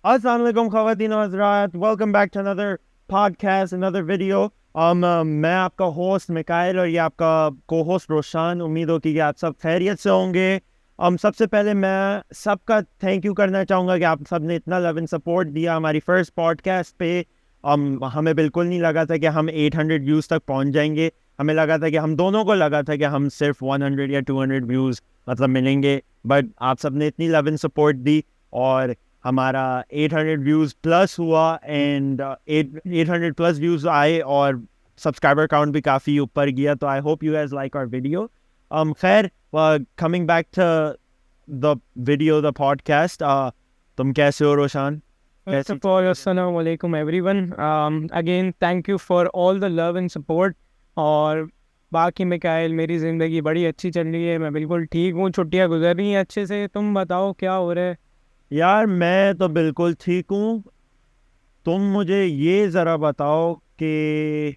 अस्सलाम वालेकुम ख़वातीन और हज़रात, welcome back to another podcast, another video. मैं आपका होस्ट मिकाइल और ये आपका को होस्ट रोशान। उम्मीद हो कि आप सब खैरियत से होंगे। सबसे पहले मैं सबका थैंक यू करना चाहूँगा कि आप सब ने इतना लव एंड सपोर्ट दिया हमारी फर्स्ट पॉडकास्ट पे। हमें बिल्कुल नहीं लगा था कि हम 800 व्यूज़ तक पहुँच जाएंगे। हमें लगा था कि हम दोनों को लगा था कि हम सिर्फ 100 या 200 व्यूज़ मतलब मिलेंगे, बट आप सब ने इतनी लव एंड सपोर्ट दी और हमारा 800 व्यूज़ प्लस हुआ एंड 800 प्लस व्यूज़ आए और सब्सक्राइबर काउंट भी काफ़ी ऊपर गया। तो I hope you guys like our video. खैर, coming back to the video, the podcast, तुम कैसे हो Roshan? First of all, assalamu alaikum everyone. Again, thank you for all the love and support. और बाकी मिकाइल, मेरी ज़िंदगी बड़ी अच्छी चल रही है, मैं बिल्कुल ठीक हूँ, छुट्टियाँ गुजर रही हैं अच्छे से। तुम बताओ क्या हो रहा है? यार मैं तो बिल्कुल ठीक हूँ। तुम मुझे ये ज़रा बताओ कि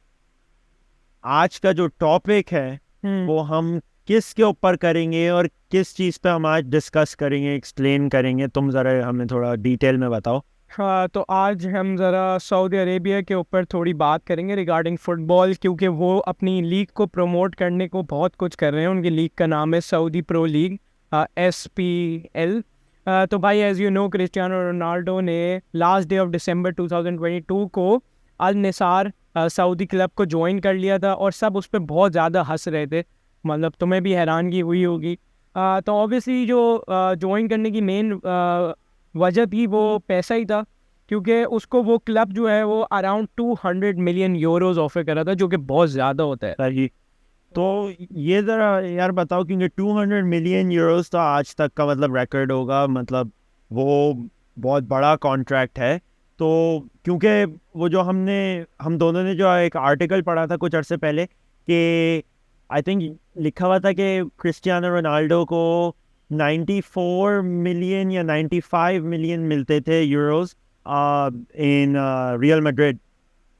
आज का जो टॉपिक है वो हम किस के ऊपर करेंगे और किस चीज़ पे हम आज डिस्कस करेंगे, एक्सप्लेन करेंगे। तुम ज़रा हमें थोड़ा डिटेल में बताओ। हाँ, तो आज हम ज़रा सऊदी अरेबिया के ऊपर थोड़ी बात करेंगे रिगार्डिंग फ़ुटबॉल, क्योंकि वो अपनी लीग को प्रमोट करने को बहुत कुछ कर रहे हैं। उनकी लीग का नाम है सऊदी प्रो लीग, SPL। तो भाई, as you know, Cristiano Ronaldo ने लास्ट डे ऑफ दिसंबर 2022 को अल निसार सऊदी क्लब को ज्वाइन कर लिया था और सब उस पर बहुत ज़्यादा हंस रहे थे। मतलब तुम्हें भी हैरानगी हुई होगी। तो ऑब्वियसली जो ज्वाइन करने की मेन वजह थी वो पैसा ही था, क्योंकि उसको वो क्लब जो है वो अराउंड 200 मिलियन यूरोज ऑफर करा था, जो कि बहुत ज़्यादा होता है। सही। तो ये ज़रा यार बताओ, क्योंकि 200 मिलियन यूरोस तो आज तक का मतलब रिकॉर्ड होगा, मतलब वो बहुत बड़ा कॉन्ट्रैक्ट है। तो क्योंकि वो जो हम दोनों ने जो एक आर्टिकल पढ़ा था कुछ अर्से पहले कि आई थिंक लिखा हुआ था कि क्रिस्टियानो रोनाल्डो को 94 मिलियन या 95 मिलियन मिलते थे यूरोस इन रियल मैड्रिड।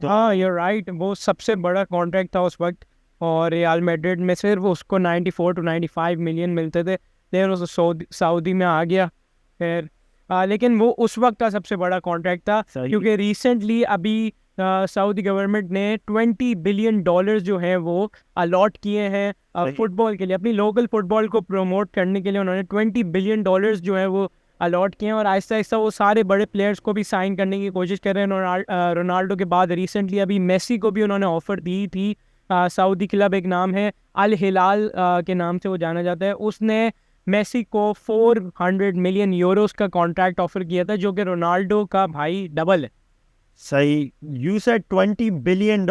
हाँ, you're राइट, वो सबसे बड़ा कॉन्ट्रैक्ट था उस वक्त। और रियल मैड्रिड में सिर्फ उसको 94 टू 95 मिलियन मिलते थे, लेकिन उस सऊदी में आ गया। फिर लेकिन वो उस वक्त का सबसे बड़ा कॉन्ट्रैक्ट था, सही। क्योंकि रिसेंटली अभी सऊदी गवर्नमेंट ने $20 बिलियन जो हैं वो अलॉट किए हैं सही। फुटबॉल के लिए। अपनी लोकल फुटबॉल को प्रमोट करने के लिए उन्होंने $20 बिलियन जो है वो अलॉट किए हैं, और आहिस्ता आहिस्ता वो सारे बड़े प्लेयर्स को भी साइन करने की कोशिश कर रहे हैं। रोनाल्डो के बाद रिसेंटली अभी मेसी को भी उन्होंने ऑफर दी थी। सऊदी क्लब एक नाम है अल हिलाल के नाम से वो जाना जाता है, उसने मेसी को 400 मिलियन यूरोस का कॉन्ट्रैक्ट ऑफर किया था, जो कि रोनाल्डो का भाई डबल है। सही। यू सेड $20 बिलियन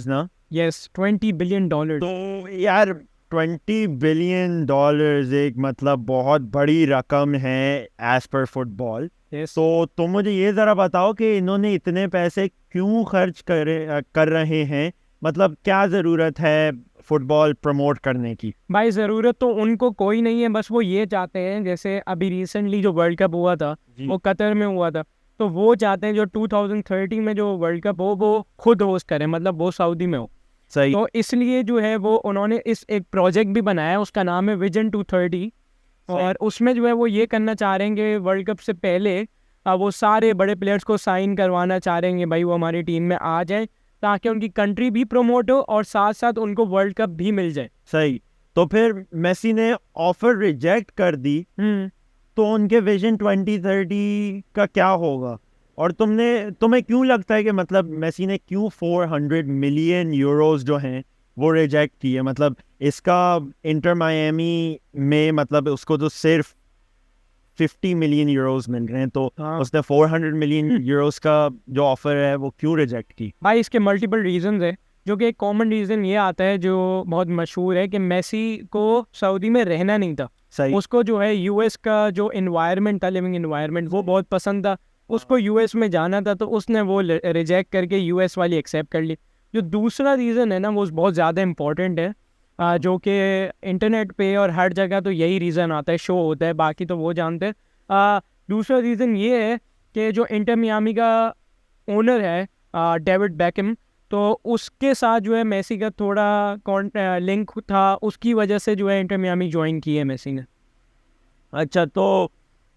ना? Yes, $20 billion. तो यार 20 बिलियन डॉलर्स एक मतलब बहुत बड़ी रकम है एज पर फुटबॉल। यस तो तुम मुझे ये ज़रा बताओ कि इन्होंने इतने पैसे क्यों खर्च कर रहे हैं? मतलब क्या ज़रूरत है फुटबॉल प्रमोट करने की? भाई, ज़रूरत तो उनको कोई नहीं है, बस वो ये चाहते हैं, जैसे अभी रिसेंटली जो वर्ल्ड कप हुआ था जी। वो कतर में हुआ था, तो वो चाहते हैं जो 2030 में जो वर्ल्ड कप हो वो खुद होस्ट करें, मतलब वो सऊदी में हो। सही। तो इसलिए जो है वो उन्होंने इस एक प्रोजेक्ट भी बनाया है, उसका नाम है विजन 230। और उसमें जो है वो ये करना चाह रहे हैं कि वर्ल्ड कप से पहले वो सारे बड़े प्लेयर्स को साइन करवाना चाह रहे हैं, भाई वो हमारी टीम में आ जाए, ताकि उनकी कंट्री भी प्रमोट हो और साथ साथ उनको वर्ल्ड कप भी मिल जाए। सही। तो फिर मेसी ने ऑफर रिजेक्ट कर दी, तो उनके विजन 2030 का क्या होगा? और तुम्हें क्यों लगता है कि मतलब मेसी ने क्यों 400 मिलियन यूरोस जो हैं वो रिजेक्ट किए? मतलब इसका इंटर मायामी में मतलब उसको तो सिर्फ 50 मिलियन यूरोस मिल रहे हैं, तो हाँ उसने 400 मिलियन यूरोस का जो ऑफर है वो क्यों रिजेक्ट की? भाई, इसके मल्टीपल रीजंस है, जो कि एक कॉमन रीज़न ये आता है जो बहुत मशहूर है कि मेसी को सऊदी में रहना नहीं था। सही। उसको जो है यूएस का जो इन्वायरमेंट था, लिविंग इन्वायरमेंट, वो बहुत पसंद था। उसको यूएस में जाना था, तो उसने वो रिजेक्ट करके यूएस वाली एक्सेप्ट कर ली। जो दूसरा रीज़न है ना, वो बहुत ज़्यादा इंपॉर्टेंट है, जो कि इंटरनेट पे और हर जगह तो यही रीज़न आता है, शो होता है, बाकी तो वो जानते हैं। दूसरा रीज़न ये है कि जो इंटर मियामी का ओनर है, डेविड बैकम, तो उसके साथ जो है मेसी का थोड़ा लिंक था, उसकी वजह से जो है इंटर मियामी ज्वाइन की है मेसी ने। अच्छा, तो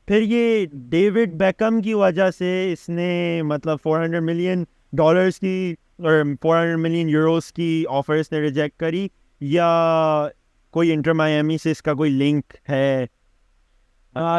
फिर ये डेविड बेकम की वजह से इसने मतलब $400 मिलियन की और 400 मिलियन यूरोस की ऑफर इसने रिजेक्ट करी, या कोई इंटर मायामी से इसका कोई लिंक है?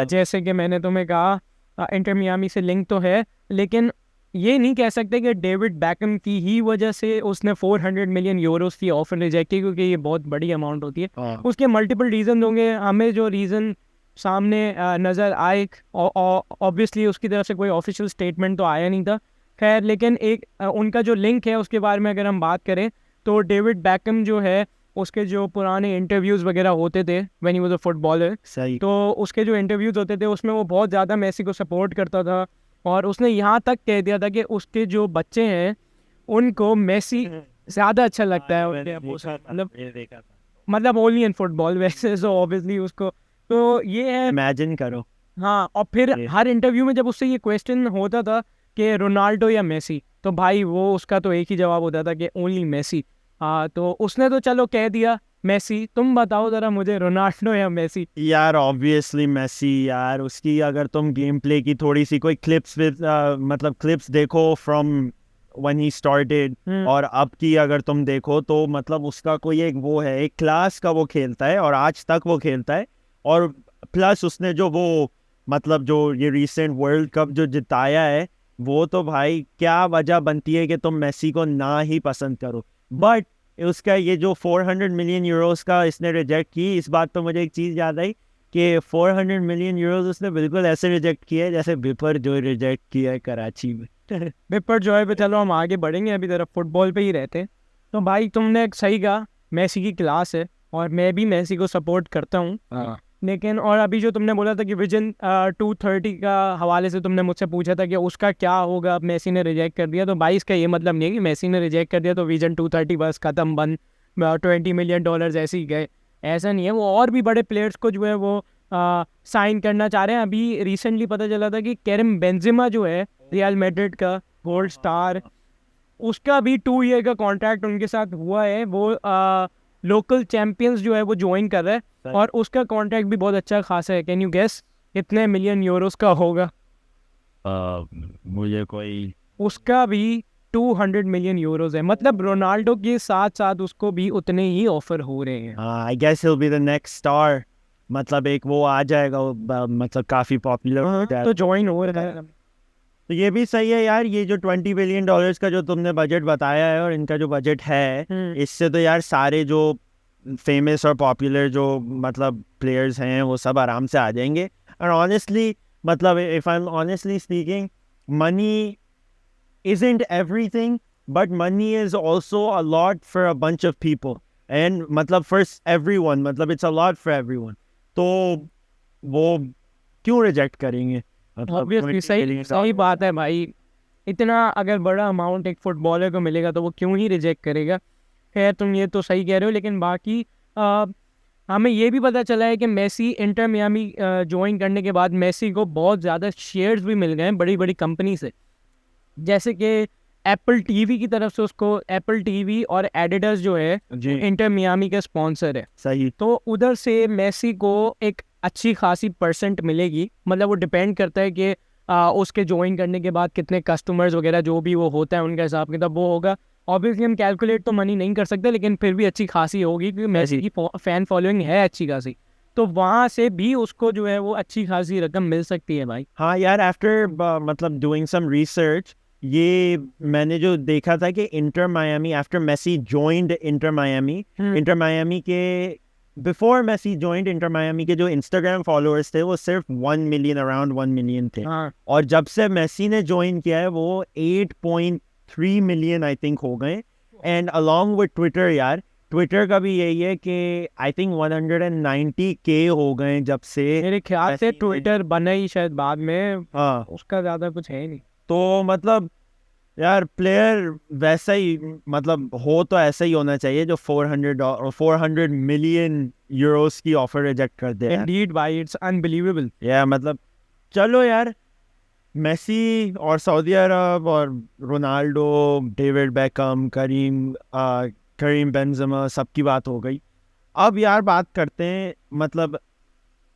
जैसे कि मैंने तुम्हें कहा इंटर मियामी से लिंक तो है, लेकिन ये नहीं कह सकते कि डेविड बैकम की ही वजह से उसने 400 मिलियन यूरोस की ऑफर रिजेक्ट की, क्योंकि ये बहुत बड़ी अमाउंट होती है। उसके मल्टीपल रीज़न होंगे, हमें जो रीज़न सामने नज़र आए, ऑब्वियसली उसकी तरफ से कोई ऑफिशियल स्टेटमेंट तो आया नहीं था। खैर, लेकिन एक उनका जो लिंक है उसके बारे में अगर हम बात करें तो डेविड बैकम जो है उसके जो पुराने इंटरव्यूज़ वगैरह होते थे when he was a footballer, सही। तो उसके जो इंटरव्यूज़ होते थे उसमें वो बहुत ज़्यादा मेसी को सपोर्ट करता था, और उसने यहाँ तक कह दिया था कि उसके जो बच्चे हैं उनको मेसी ज़्यादा अच्छा लगता है उनके मतलब ओनली इन फुटबॉल वैसे, सो ऑब्वियसली उसको तो ये है। इमेजिन करो। हाँ, और फिर हर इंटरव्यू में जब उससे ये क्वेश्चन होता था कि रोनाल्डो या मेसी, तो भाई वो उसका तो एक ही जवाब होता था कि ओनली मेसी। हाँ, तो उसने तो चलो कह दिया मेसी, तुम बताओ ज़रा मुझे रोनाल्डो या मेसी। यार ऑब्वियसली मेसी यार, उसकी अगर तुम गेम प्ले की थोड़ी सी कोई क्लिप्स विद मतलब क्लिप्स देखो फ्रॉम व्हेन ही स्टार्टेड और अब की अगर तुम देखो तो मतलब उसका कोई एक वो है, एक क्लास का वो खेलता है और आज तक वो खेलता है। और प्लस उसने जो वो मतलब जो ये रीसेंट वर्ल्ड कप जो जिताया है, वो तो भाई क्या वजह बनती है कि तुम मेसी को ना ही पसंद करो। बट उसका ये जो 400 मिलियन यूरोस का इसने रिजेक्ट की, इस बात पर मुझे एक चीज़ याद आई कि 400 मिलियन यूरोस उसने बिल्कुल ऐसे रिजेक्ट किया है जैसे बिपर जो रिजेक्ट किया है कराची में। बिपर जॉय पे चलो हम आगे बढ़ेंगे, अभी तरफ फुटबॉल पे ही रहते हैं। तो भाई तुमने एक सही कहा, मेसी की क्लास है और मैं भी मेसी को सपोर्ट करता हूँ। लेकिन और अभी जो तुमने बोला था कि विजन 230 का हवाले से तुमने मुझसे पूछा था कि उसका क्या होगा, अब मेसी ने रिजेक्ट कर दिया, तो भाई इसका ये मतलब नहीं है कि मेसी ने रिजेक्ट कर दिया तो विजन 230 बस ख़त्म, बंद, $20 मिलियन ऐसे ही गए, ऐसा नहीं है। वो और भी बड़े प्लेयर्स को जो है वो साइन करना चाह रहे हैं। अभी रिसेंटली पता चला था कि कैरम बेंजेमा जो है रियल मैड्रिड का गोल्ड स्टार, उसका भी 2 ईयर का कॉन्ट्रैक्ट उनके साथ हुआ है। वो लोकल चैंपियंस जो है वो ज्वाइन कर रहा है और उसका कॉन्ट्रैक्ट भी बहुत अच्छा खासा है। कैन यू गेस कितने मिलियन यूरोस का होगा? मुझे कोई उसका भी 200 मिलियन यूरोस है, मतलब रोनाल्डो के साथ साथ उसको भी उतने ही ऑफर हो रहे हैं। I guess he will be the next star, मतलब एक वो आ जाएगा वो, मतलब काफ़ी पॉपुलर तो ज्वाइन हो रहा है। तो ये भी सही है यार। ये जो $20 बिलियन का जो तुमने बजट बताया है और इनका जो बजट है, इससे तो यार सारे जो फेमस और पॉपुलर जो मतलब प्लेयर्स हैं वो सब आराम से आ जाएंगे। और ऑनेस्टली मतलब if I am honestly speaking, money isn't everything, but money is also a lot for a bunch of people, and मतलब for everyone, मतलब it's a lot for everyone, तो वो क्यों रिजेक्ट करेंगे? ऑब्वियसली सही बात है भाई, इतना अगर बड़ा अमाउंट एक फुटबॉलर को मिलेगा तो वो क्यों ही रिजेक्ट करेगा। खैर तुम ये तो सही कह रहे हो, लेकिन बाकी हमें ये भी पता चला है कि मेसी इंटर मियामी ज्वाइन करने के बाद मेसी को बहुत ज़्यादा शेयर्स भी मिल गए हैं बड़ी बड़ी कंपनी से, जैसे कि एप्पल टीवी की तरफ से उसको, एप्पल टीवी और एडिडास जो है इंटर मियामी का स्पॉन्सर है। सही। तो उधर से मेसी को एक अच्छी खासी परसेंट मिलेगी, मतलब वो डिपेंड करता है कि उसके ज्वाइन करने के बाद कितने कस्टमर्स वगैरह जो भी वो होता है उनका हिसाब किताब वो होगा। ऑब्वियसली हम कैलकुलेट तो मनी नहीं कर सकते, लेकिन फिर भी अच्छी खासी होगी क्योंकि मेसी की फ़ैन फॉलोइंग है अच्छी खासी, तो वहाँ से भी उसको जो है वो अच्छी खासी रकम मिल सकती है भाई। हाँ यार, आफ्टर मतलब डूइंग सम रिसर्च, ये मैंने जो देखा था कि Inter Miami after Messi joined Inter Miami के before Messi joined Inter Miami के जो इंस्टाग्राम फॉलोअर्स थे वो सिर्फ 1 मिलियन, अराउंड 1 मिलियन थे। और जब से मेसी ने ज्वाइन किया है वो 8.3 मिलियन आई थिंक हो गए। एंड अलॉन्ग विद ट्विटर यार, ट्विटर का भी यही है कि आई थिंक 190K हो गए जब से। मेरे ख्याल से ट्विटर बना ही शायद बाद में, हाँ उसका ज़्यादा कुछ है नहीं। तो मतलब यार प्लेयर वैसा ही मतलब हो तो ऐसा ही होना चाहिए जो 400 मिलियन यूरोस की ऑफर रिजेक्ट कर दे। Indeed भाई, इट्स अनबिलीवेबल। मतलब चलो यार, मेसी और सऊदी अरब और Ronaldo, David Beckham, Karim Benzema सबकी बात हो गई। अब यार बात करते हैं मतलब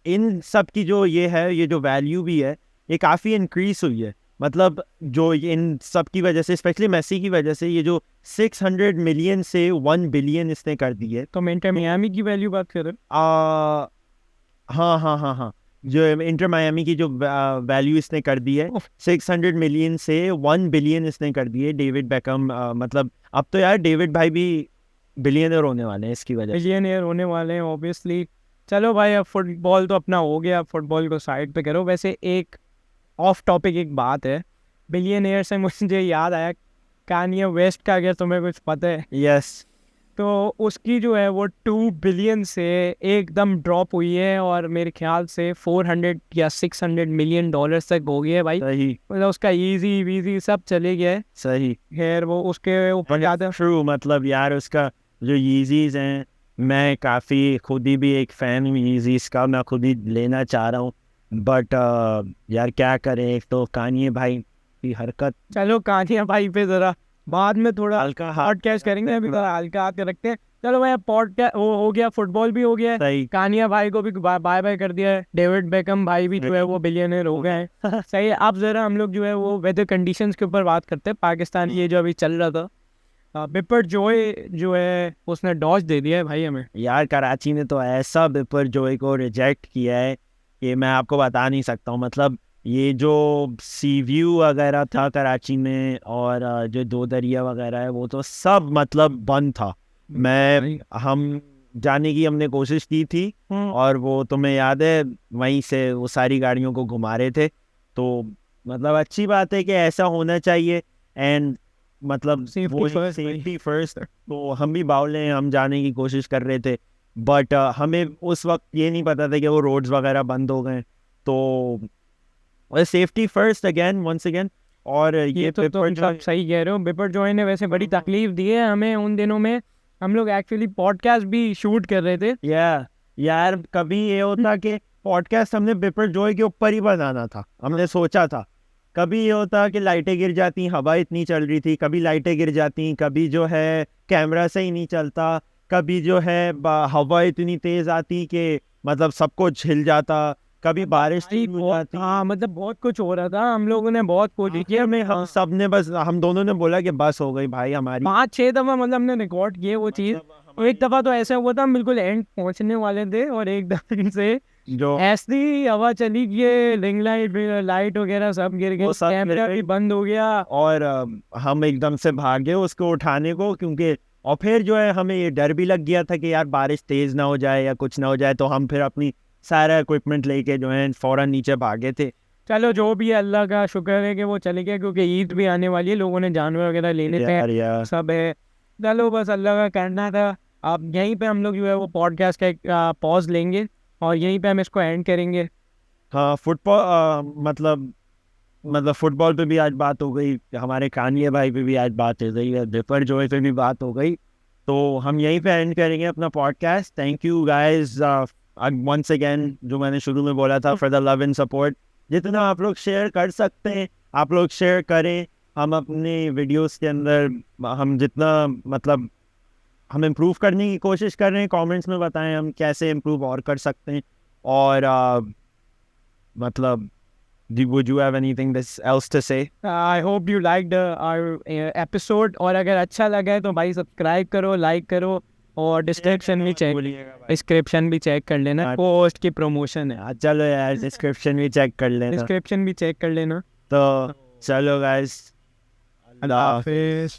इन सब की जो ये है, ये जो वैल्यू भी है, ये काफ़ी इंक्रीज हुई है। मतलब जो इन सब की वजह से, स्पेशली मेसी की वजह से, ये जो 600 मिलियन से 1 बिलियन इसने कर दी है। तो इंटर मियामी की वैल्यू बात कर रहे हाँ हाँ हाँ हाँ, जो इंटर मायामी की जो वैल्यू इसने कर दी है, हो? 600 मिलियन से 1 बिलियन इसने कर दी है। डेविड बेकम, मतलब अब तो यार डेविड भाई भी बिलियनर होने वाले हैं इसकी वजह से। मिलियनियर होने वाले हैं ऑब्वियसली। चलो भाई, अब फुटबॉल तो अपना हो गया, फुटबॉल को साइड पे करो। वैसे एक ऑफ टॉपिक एक बात है, बिलियनियर से मुझे याद आया, कान्ये वेस्ट का अगर तुम्हें कुछ पता है यस, तो उसकी जो है वो 2 बिलियन से एकदम ड्रॉप हुई है और मेरे ख्याल से 400 या 600 मिलियन डॉलर्स तक हो गई है भाई। सही मतलब उसका इजी वीजी सब चले गया है। सही। खैर वो उसके ऊपर ज़्यादा ट्रू, मतलब यार उसका जो यीजीज हैं, मैं काफ़ी खुद ही भी एक फ़ैन हूँ यीजीज का, मैं खुद ही लेना चाह रहा हूँ। बट यार क्या करें, एक तो कान्ये भाई की हरकत। चलो कान्या भाई पे जरा बाद में थोड़ा हल्का हाथ पॉडकास्ट करेंगे, अभी थोड़ा हल्का हाथ के रखते हैं। चलो भाई, पॉडकास्ट वो हो गया, फुटबॉल भी हो गया है, सही कान्या भाई को भी बाय बाय कर दिया है, डेविड बेकम भाई भी जो है वो बिलियनर हो गए हैं। सही है। अब जरा हम लोग जो है वो वेदर कंडीशंस के ऊपर बात करते हैं। पाकिस्तान ये जो अभी चल रहा था, बिपर जोय जो है उसने डॉज दे दिया है भाई हमें। यार, कराची ने तो ऐसा बिपर जोय को रिजेक्ट किया है कि मैं आपको बता नहीं सकता हूँ। मतलब ये जो सी व्यू वगैरह था कराची में, और जो दो दरिया वगैरह है, वो तो सब मतलब बंद था। हम जाने की हमने कोशिश की थी, और वो तुम्हें याद है वहीं से वो सारी गाड़ियों को घुमा रहे थे। तो मतलब अच्छी बात है कि ऐसा होना चाहिए। एंड मतलब Safety first भाई। Safety first. तो हम भी बाउल हैं, हम जाने की कोशिश कर रहे थे, बट हमें उस वक्त ये नहीं पता था कि वो रोड्स वगैरह बंद हो गए। तो safety first again, once again. और ये तो तुम सब सही कह रहे हो। बिपर जॉय ने वैसे बड़ी तकलीफ दी है हमें उन दिनों में। हम लोग एक्चुअली पॉडकास्ट भी शूट कर रहे थे। यार कभी ये होता कि पॉडकास्ट हमने बिपर जॉय के ऊपर ही बनाना था, हमने सोचा था। कभी ये होता कि लाइटें गिर जाती, हवा इतनी चल रही थी, कभी लाइटें गिर जाती, कभी जो है कैमरा सही नहीं चलता, कभी जो है हवा इतनी तेज आती कि मतलब सब कुछ हिल जाता, कभी बारिश भाई शुरू हो जाती। हाँ, मतलब बहुत कुछ हो रहा था। हम लोगों ने बहुत कोशिश की। आखिर में हम सब ने बस, हम दोनों ने बोला कि बस हो गई भाई हमारी। 5-6 दफा मतलब हमने रिकॉर्ड किए वो चीज़। एक दफा तो ऐसा हुआ था हम बिल्कुल एंड पहुंचने वाले थे और एक दफे से जो ऐसी हवा चली कि रिंग लाइट लाइट वगैरह सब गिर गए, वो सब कैमरा भी बंद हो गया। और हम एकदम से भागे उसको उठाने को, क्योंकि और फिर जो है हमें ये डर भी लग गया था कि यार बारिश तेज ना हो जाए या कुछ ना हो जाए। तो हम फिर अपनी सारा इक्विपमेंट लेके जो है फौरन नीचे भागे थे। चलो जो भी है, अल्लाह का शुक्र है कि वो चले गया, क्योंकि ईद भी आने वाली है, लोगों ने जानवर वगैरह लेने थे, यार सब है। चलो बस अल्लाह का करना था। अब यहीं पे हम लोग जो है वो पॉडकास्ट का एक पॉज लेंगे और यहीं पे हम इसको एंड करेंगे। हाँ, फुटबॉल मतलब फुटबॉल पे भी आज बात हो गई, हमारे कान्ये भाई पे भी आज बात हो गई है, बिपर जोय पे भी बात हो गई। तो हम यहीं पे एंड करेंगे अपना podcast. Thank you guys once again, जो मैंने शुरू में बोला था, for the love and support. जितना आप लोग शेयर कर सकते हैं आप लोग शेयर करें। हम अपने वीडियोस के अंदर हम जितना मतलब हम इम्प्रूव करने की कोशिश कर रहे हैं, कमेंट्स में बताएं हम कैसे इम्प्रूव और कर सकते हैं। और मतलब would you have anything else to say? I hope you like our episode, और अगर अच्छा लगा है तो भाई सब्सक्राइब करो, लाइक करो, और डिस्क्रिप्शन भी चेक कर लेना। पोस्ट की प्रमोशन है, चलो यार, डिस्क्रिप्शन भी चेक कर लेना। डिस्क्रिप्शन भी चेक कर लेना। तो चलो गाइस, अल्लाह हाफिज़।